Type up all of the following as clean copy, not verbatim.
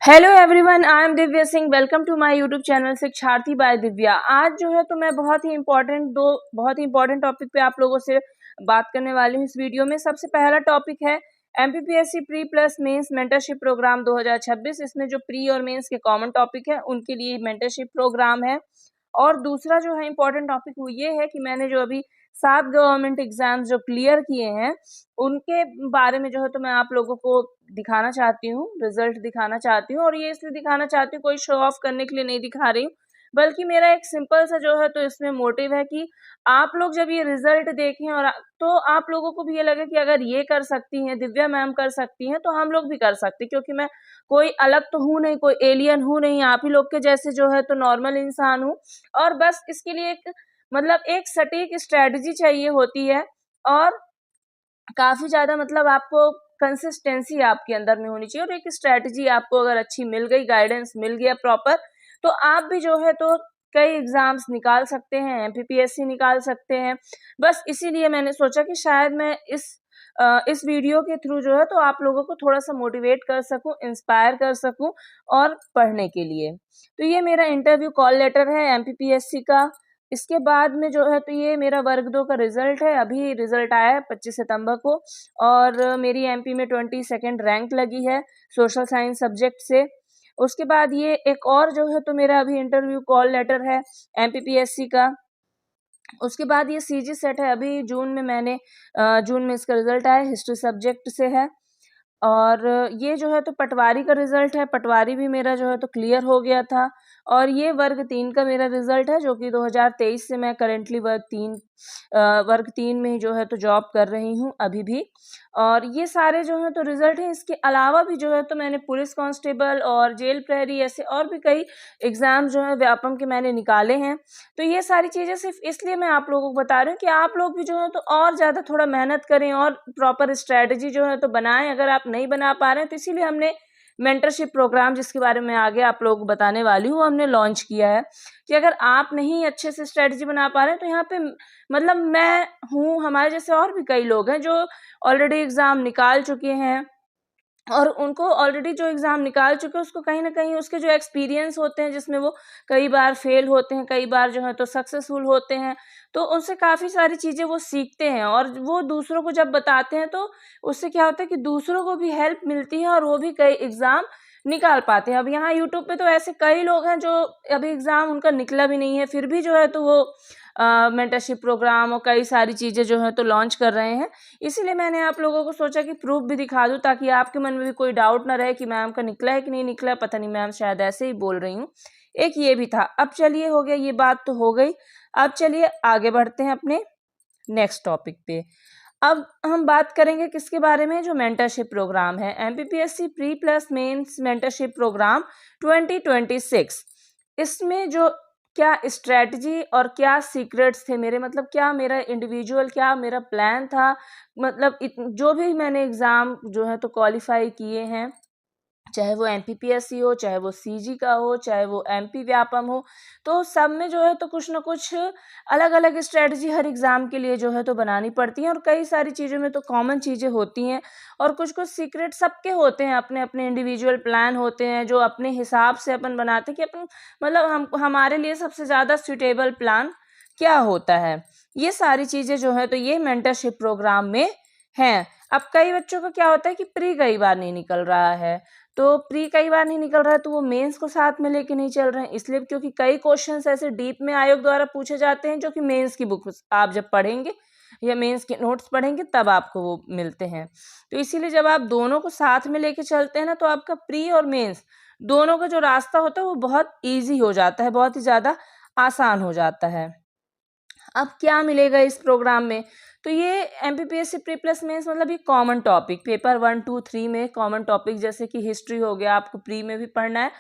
Hello everyone, I am Divya Singh. Welcome to my YouTube channel Shiksharthi by Divya. आज जो है तो मैं बहुत ही इंपॉर्टेंट टॉपिक पे आप लोगों से बात करने वाली हूँ इस वीडियो में। सबसे पहला टॉपिक है MPPSC pre plus mains mentorship programme 2026। इसमें जो प्री और मेंस के कॉमन टॉपिक है उनके लिए मेंटरशिप प्रोग्राम है। और दूसरा जो है इम्पोर्टेंट टॉपिक वो ये है कि मैंने जो अभी 7 गवर्नमेंट एग्जाम्स जो क्लियर किए हैं उनके बारे में जो है तो मैं आप लोगों को दिखाना चाहती हूँ, रिजल्ट दिखाना चाहती हूँ। और ये इसलिए दिखाना चाहती हूँ, कोई शो ऑफ करने के लिए नहीं दिखा रही हूँ, बल्कि मेरा एक सिंपल सा जो है तो इसमें मोटिव है कि आप लोग जब ये रिजल्ट देखें और तो आप लोगों को भी ये लगे कि अगर ये कर सकती हैं, दिव्या मैम कर सकती हैं, तो हम लोग भी कर सकते हैं। क्योंकि मैं कोई अलग तो हूँ नहीं, कोई एलियन हूँ नहीं, आप ही लोग के जैसे जो है तो नॉर्मल इंसान हूँ। और बस इसके लिए एक सटीक स्ट्रेटजी चाहिए होती है और काफी ज्यादा आपको कंसिस्टेंसी आपके अंदर में होनी चाहिए। और एक स्ट्रेटजी आपको अगर अच्छी मिल गई, गाइडेंस मिल गया प्रॉपर, तो आप भी जो है तो कई एग्जाम्स निकाल सकते हैं, एमपीपीएससी निकाल सकते हैं। बस इसीलिए मैंने सोचा कि शायद मैं इस वीडियो के थ्रू जो है तो आप लोगों को थोड़ा सा मोटिवेट कर सकूं, इंस्पायर कर सकूं और पढ़ने के लिए। तो ये मेरा इंटरव्यू कॉल लेटर है एमपीपीएससी का। इसके बाद में जो है तो ये मेरा वर्ग 2 का रिजल्ट है। अभी रिजल्ट आया है 25 सितंबर को और मेरी एमपी में 22nd रैंक लगी है सोशल साइंस सब्जेक्ट से। उसके बाद ये एक और जो है तो मेरा अभी इंटरव्यू कॉल लेटर है एमपीपीएससी का। उसके बाद ये सीजी सेट है, अभी जून में इसका रिजल्ट आया, हिस्ट्री सब्जेक्ट से है। और ये जो है तो पटवारी का रिजल्ट है, पटवारी भी मेरा जो है तो क्लियर हो गया था। और ये वर्ग 3 का मेरा रिजल्ट है, जो कि 2023 से मैं करेंटली वर्ग 3 में ही जो है तो जॉब कर रही हूँ अभी भी। और ये सारे जो है तो रिजल्ट हैं। इसके अलावा भी जो है तो मैंने पुलिस कांस्टेबल और जेल प्रहरी ऐसे और भी कई एग्जाम जो है व्यापम के मैंने निकाले हैं। तो ये सारी चीज़ें सिर्फ इसलिए मैं आप लोगों को बता रही हूँ कि आप लोग भी जो है तो और ज़्यादा थोड़ा मेहनत करें और प्रॉपर स्ट्रेटजी जो है तो बनाएं। अगर आप नहीं बना पा रहे हैं तो इसीलिए हमने मेंटरशिप प्रोग्राम, जिसके बारे में आगे आप लोगों को बताने वाली हूँ, हमने लॉन्च किया है। कि अगर आप नहीं अच्छे से स्ट्रेटजी बना पा रहे हैं तो यहाँ पे मैं हूँ, हमारे जैसे और भी कई लोग हैं जो ऑलरेडी एग्जाम निकाल चुके हैं। और उनको ऑलरेडी जो एग्जाम निकाल चुके हैं उसको कहीं ना कहीं उसके जो एक्सपीरियंस होते हैं, जिसमें वो कई बार फेल होते हैं, कई बार जो है तो सक्सेसफुल होते हैं, तो उनसे काफ़ी सारी चीज़ें वो सीखते हैं। और वो दूसरों को जब बताते हैं तो उससे क्या होता है कि दूसरों को भी हेल्प मिलती है और वो भी कई एग्ज़ाम निकाल पाते हैं। अब यहाँ यूट्यूब पे तो ऐसे कई लोग हैं जो अभी एग्ज़ाम उनका निकला भी नहीं है, फिर भी जो है तो वो मेंटरशिप प्रोग्राम और कई सारी चीज़ें जो है तो लॉन्च कर रहे हैं। इसीलिए मैंने आप लोगों को सोचा कि प्रूफ भी दिखा दूं, ताकि आपके मन में भी कोई डाउट ना रहे कि मैम का निकला है कि नहीं निकला, पता नहीं मैम शायद ऐसे ही बोल रही हूँ। एक ये भी था। अब चलिए, हो गया, ये बात तो हो गई। अब चलिए आगे बढ़ते हैं अपने नेक्स्ट टॉपिक पे। अब हम बात करेंगे किसके बारे में, जो मेंटरशिप प्रोग्राम है MPPSC pre plus mains mentorship programme 2026। इसमें जो क्या स्ट्रेटजी और क्या सीक्रेट्स थे मेरे, क्या मेरा इंडिविजुअल, क्या मेरा प्लान था, जो भी मैंने एग्ज़ाम जो है तो क्वालिफाई किए हैं, चाहे वो एमपीपीएससी हो, चाहे वो सीजी का हो, चाहे वो एमपी व्यापम हो, तो सब में जो है तो कुछ ना कुछ अलग अलग स्ट्रेटजी हर एग्ज़ाम के लिए जो है तो बनानी पड़ती है। और कई सारी चीज़ों में तो कॉमन चीज़ें होती हैं और कुछ कुछ सीक्रेट सबके होते हैं, अपने अपने इंडिविजुअल प्लान होते हैं जो अपने हिसाब से अपन बनाते हैं कि अपन हम हमारे लिए सबसे ज़्यादा सूटेबल प्लान क्या होता है। ये सारी चीज़ें जो है तो ये मेंटरशिप प्रोग्राम में हैं। अब कई बच्चों का क्या होता है कि प्री कई बार नहीं निकल रहा है, तो प्री कई बार नहीं निकल रहा है तो वो मेंस को साथ में लेके नहीं चल रहे हैं, इसलिए क्योंकि कई क्वेश्चंस ऐसे डीप में आयोग द्वारा पूछे जाते हैं जो कि मेंस की बुक आप जब पढ़ेंगे या मेंस के नोट्स पढ़ेंगे तब आपको वो मिलते हैं। तो इसीलिए जब आप दोनों को साथ में लेके चलते हैं ना, तो आपका प्री और मेंस दोनों का जो रास्ता होता है वो बहुत ईजी हो जाता है, बहुत ही ज़्यादा आसान हो जाता है। अब क्या मिलेगा इस प्रोग्राम में, तो ये एमपीपीएससी प्री प्लस मेंस ये कॉमन टॉपिक पेपर 1, 2, 3 में कॉमन टॉपिक, जैसे कि हिस्ट्री हो गया, आपको प्री में भी पढ़ना है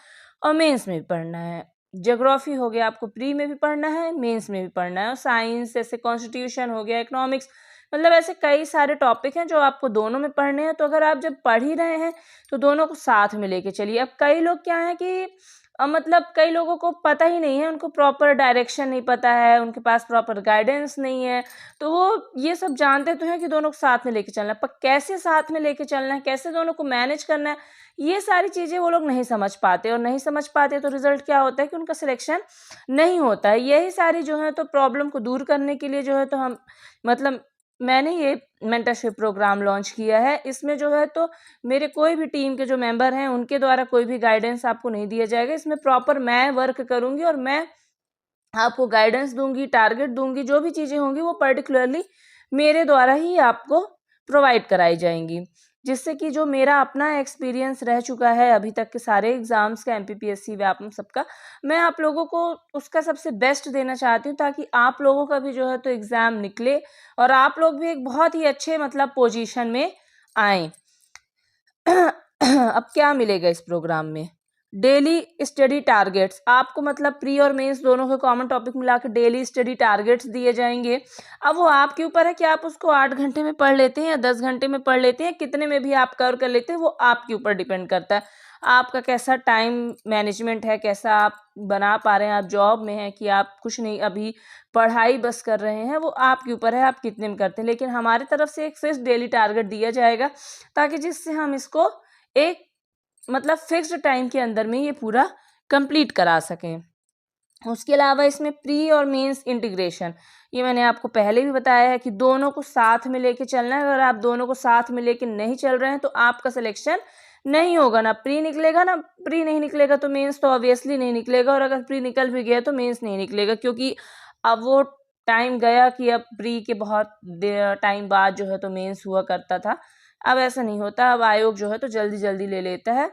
और मेंस में भी पढ़ना है। ज्योग्राफी हो गया, आपको प्री में भी पढ़ना है, मेंस में भी पढ़ना है। और साइंस जैसे कॉन्स्टिट्यूशन हो गया, इकोनॉमिक्स, ऐसे कई सारे टॉपिक हैं जो आपको दोनों में पढ़ने हैं। तो अगर आप जब पढ़ ही रहे हैं तो दोनों को साथ में लेके चलिए। अब कई लोग क्या है कि मतलब कई लोगों को पता ही नहीं है, उनको प्रॉपर डायरेक्शन नहीं पता है, उनके पास प्रॉपर गाइडेंस नहीं है, तो वो ये सब जानते तो हैं कि दोनों को साथ में लेके चलना है, पर कैसे साथ में लेके चलना है, कैसे दोनों को मैनेज करना है, ये सारी चीज़ें वो लोग नहीं समझ पाते, और नहीं समझ पाते तो रिजल्ट क्या होता है कि उनका सिलेक्शन नहीं होता है। यही सारी जो है तो प्रॉब्लम को दूर करने के लिए जो है तो हम मतलब मैंने ये मेंटरशिप प्रोग्राम लॉन्च किया है। इसमें जो है तो मेरे कोई भी टीम के जो मेंबर हैं उनके द्वारा कोई भी गाइडेंस आपको नहीं दिया जाएगा। इसमें प्रॉपर मैं वर्क करूँगी और मैं आपको गाइडेंस दूँगी, टारगेट दूँगी, जो भी चीज़ें होंगी वो पर्टिकुलरली मेरे द्वारा ही आपको प्रोवाइड कराई जाएँगी। जिससे कि जो मेरा अपना एक्सपीरियंस रह चुका है अभी तक के सारे एग्ज़ाम्स का, एमपीपीएससी, व्यापम सबका, मैं आप लोगों को उसका सबसे बेस्ट देना चाहती हूँ, ताकि आप लोगों का भी जो है तो एग्ज़ाम निकले और आप लोग भी एक बहुत ही अच्छे मतलब पोजीशन में आएँ। अब क्या मिलेगा इस प्रोग्राम में? डेली स्टडी टारगेट्स आपको, मतलब प्री और मेंस दोनों के कॉमन टॉपिक मिला के डेली स्टडी टारगेट्स दिए जाएंगे। अब वो आपके ऊपर है कि आप उसको 8 घंटे में पढ़ लेते हैं या 10 घंटे में पढ़ लेते हैं, कितने में भी आप कवर कर लेते हैं, वो आपके ऊपर डिपेंड करता है। आपका कैसा टाइम मैनेजमेंट है, कैसा आप बना पा रहे हैं, आप जॉब में हैं कि आप कुछ नहीं अभी पढ़ाई बस कर रहे हैं, वो आपके ऊपर है आप कितने में करते हैं। लेकिन हमारी तरफ से एक फिक्स डेली टारगेट दिया जाएगा, ताकि जिससे हम इसको एक मतलब फिक्स्ड टाइम के अंदर में ये पूरा कंप्लीट करा सकें। उसके अलावा इसमें प्री और मेंस इंटीग्रेशन, ये मैंने आपको पहले भी बताया है कि दोनों को साथ में लेके चलना है। अगर आप दोनों को साथ में लेके नहीं चल रहे हैं तो आपका सिलेक्शन नहीं होगा, ना प्री निकलेगा, ना प्री नहीं निकलेगा तो मेंस तो ऑब्वियसली नहीं निकलेगा, और अगर प्री निकल भी गया तो मेंस नहीं निकलेगा, क्योंकि अब वो टाइम गया कि अब प्री के बहुत टाइम बाद जो है तो मेंस हुआ करता था। अब ऐसा नहीं होता, अब आयोग जो है तो जल्दी जल्दी ले लेता है।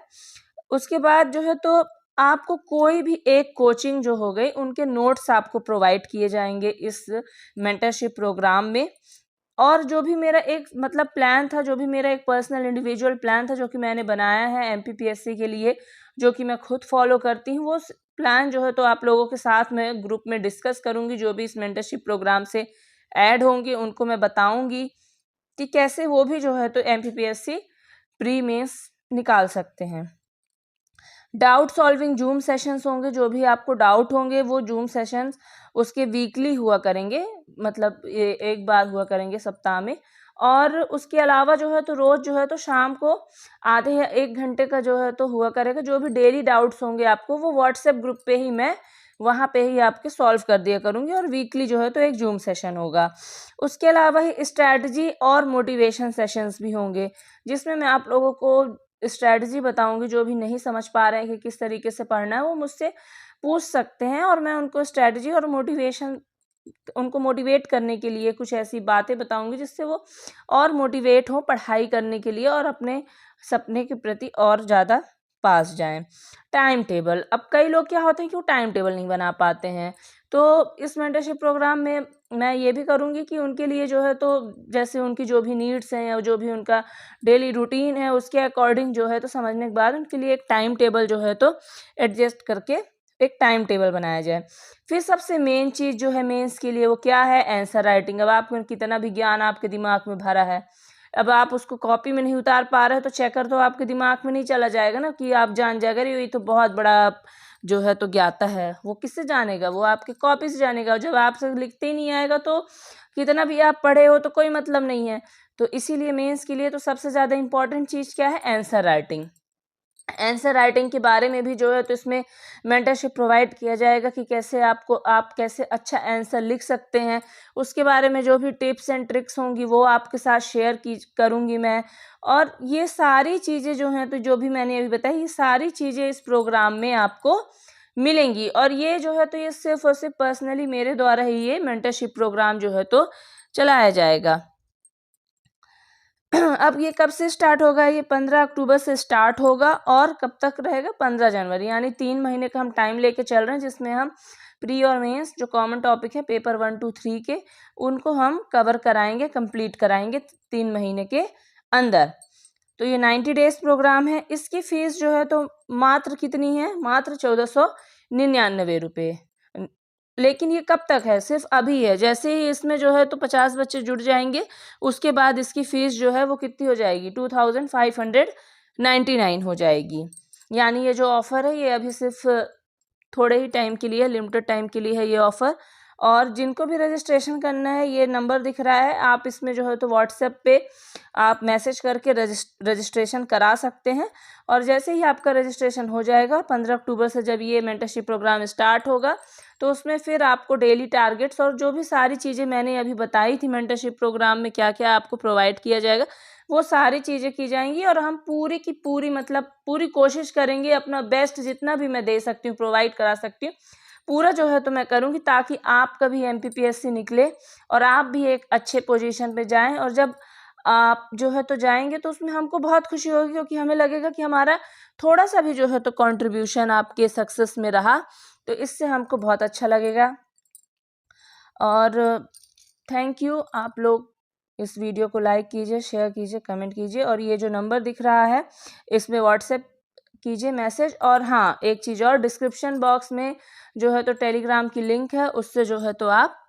उसके बाद जो है तो आपको कोई भी एक कोचिंग जो हो गई, उनके नोट्स आपको प्रोवाइड किए जाएंगे इस मेंटरशिप प्रोग्राम में। और जो भी मेरा एक मतलब प्लान था, जो भी मेरा एक पर्सनल इंडिविजुअल प्लान था जो कि मैंने बनाया है एमपीपीएससी के लिए, जो कि मैं खुद फॉलो करती हूँ, वो प्लान जो है तो आप लोगों के साथ में ग्रुप में डिस्कस करूँगी। जो भी इस मेंटरशिप प्रोग्राम से ऐड होंगे उनको मैं बताऊँगी कि कैसे वो भी जो है तो एमपीपीएससी प्री मेंस निकाल सकते हैं। डाउट सॉल्विंग जूम सेशंस होंगे, जो भी आपको डाउट होंगे वो जूम सेशंस उसके वीकली हुआ करेंगे, मतलब एक बार हुआ करेंगे सप्ताह में। और उसके अलावा जो है तो रोज़ जो है तो शाम को आधे या 1 घंटे का जो है तो हुआ करेगा। जो भी डेली डाउट्स होंगे आपको वो व्हाट्सएप ग्रुप पे ही मैं वहाँ पे ही आपके सॉल्व कर दिया करूँगी, और वीकली जो है तो एक जूम सेशन होगा। उसके अलावा ही स्ट्रैटेजी और मोटिवेशन सेशंस भी होंगे, जिसमें मैं आप लोगों को स्ट्रैटेजी बताऊंगी। जो भी नहीं समझ पा रहे हैं कि किस तरीके से पढ़ना है, वो मुझसे पूछ सकते हैं, और मैं उनको स्ट्रैटेजी और मोटिवेशन, उनको मोटिवेट करने के लिए कुछ ऐसी बातें बताऊंगी जिससे वो और मोटिवेट हो पढ़ाई करने के लिए और अपने सपने के प्रति और ज़्यादा पास जाएं। टाइम टेबल, अब कई लोग क्या होते हैं कि वो टाइम टेबल नहीं बना पाते हैं, तो इस मेंटरशिप प्रोग्राम में मैं ये भी करूँगी कि उनके लिए जो है तो जैसे उनकी जो भी नीड्स हैं या जो भी उनका डेली रूटीन है उसके अकॉर्डिंग जो है तो समझने के बाद उनके लिए एक टाइम टेबल जो है तो एडजस्ट करके एक टाइम टेबल बनाया जाए। फिर सबसे मेन चीज़ जो है मेंस के लिए वो क्या है, आंसर राइटिंग। अब आपको कितना भी ज्ञान आपके दिमाग में भरा है, अब आप उसको कॉपी में नहीं उतार पा रहे हो तो चेकर तो आपके दिमाग में नहीं चला जाएगा ना, कि आप जान जाएगा ये तो बहुत बड़ा जो है तो ज्ञाता है। वो किससे जानेगा, वो आपके कॉपी से जानेगा। जब आपसे लिखते ही नहीं आएगा तो कितना भी आप पढ़े हो तो कोई मतलब नहीं है। तो इसीलिए मेंस के लिए तो सबसे ज़्यादा इम्पॉर्टेंट चीज़ क्या है, आंसर राइटिंग। आंसर राइटिंग के बारे में भी जो है तो इसमें मेंटरशिप प्रोवाइड किया जाएगा कि कैसे आप कैसे अच्छा आंसर लिख सकते हैं। उसके बारे में जो भी टिप्स एंड ट्रिक्स होंगी वो आपके साथ शेयर करूँगी मैं। और ये सारी चीज़ें जो हैं तो जो भी मैंने अभी बताई, ये सारी चीज़ें इस प्रोग्राम में आपको मिलेंगी। और ये जो है तो ये सिर्फ और सिर्फ पर्सनली मेरे द्वारा ही ये मेंटरशिप प्रोग्राम जो है तो चलाया जाएगा। अब ये कब से स्टार्ट होगा, ये 15 अक्टूबर से स्टार्ट होगा और कब तक रहेगा, 15 जनवरी, यानी 3 महीने का हम टाइम लेके चल रहे हैं, जिसमें हम प्री और मेंस जो कॉमन टॉपिक है पेपर 1, 2, 3 के, उनको हम कवर कराएंगे, कंप्लीट कराएंगे 3 महीने के अंदर। तो ये 90 डेज प्रोग्राम है। इसकी फीस जो है तो मात्र कितनी है, मात्र 1499 रुपये। लेकिन ये कब तक है, सिर्फ अभी है। जैसे ही इसमें जो है तो 50 बच्चे जुड़ जाएंगे उसके बाद इसकी फ़ीस जो है वो कितनी हो जाएगी, 2599 हो जाएगी। यानी ये जो ऑफ़र है ये अभी सिर्फ थोड़े ही टाइम के लिए, लिमिटेड टाइम के लिए है ये ऑफ़र। और जिनको भी रजिस्ट्रेशन करना है, ये नंबर दिख रहा है, आप इसमें जो है तो व्हाट्सएप पे आप मैसेज करके रजिस्ट्रेशन करा सकते हैं। और जैसे ही आपका रजिस्ट्रेशन हो जाएगा 15 अक्टूबर से जब ये मेंटरशिप प्रोग्राम स्टार्ट होगा, तो उसमें फिर आपको डेली टारगेट्स और जो भी सारी चीज़ें मैंने अभी बताई थी मेंटरशिप प्रोग्राम में क्या क्या आपको प्रोवाइड किया जाएगा, वो सारी चीज़ें की जाएंगी। और हम पूरी की पूरी मतलब पूरी कोशिश करेंगे, अपना बेस्ट जितना भी मैं दे सकती हूँ, प्रोवाइड करा सकती हूँ, पूरा जो है तो मैं करूँगी, ताकि आपका भी MPPSC निकले और आप भी एक अच्छे पोजीशन पे जाएं। और जब आप जो है तो जाएंगे तो उसमें हमको बहुत खुशी होगी, क्योंकि हमें लगेगा कि हमारा थोड़ा सा भी जो है तो कंट्रीब्यूशन आपके सक्सेस में रहा, तो इससे हमको बहुत अच्छा लगेगा। और थैंक यू। आप लोग इस वीडियो को लाइक कीजिए, शेयर कीजिए, कमेंट कीजिए, और ये जो नंबर दिख रहा है इसमें व्हाट्सएप कीजिए मैसेज। और हाँ, एक चीज़ और, डिस्क्रिप्शन बॉक्स में जो है तो टेलीग्राम की लिंक है, उससे जो है तो आप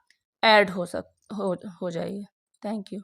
ऐड हो जाइए। Thank you.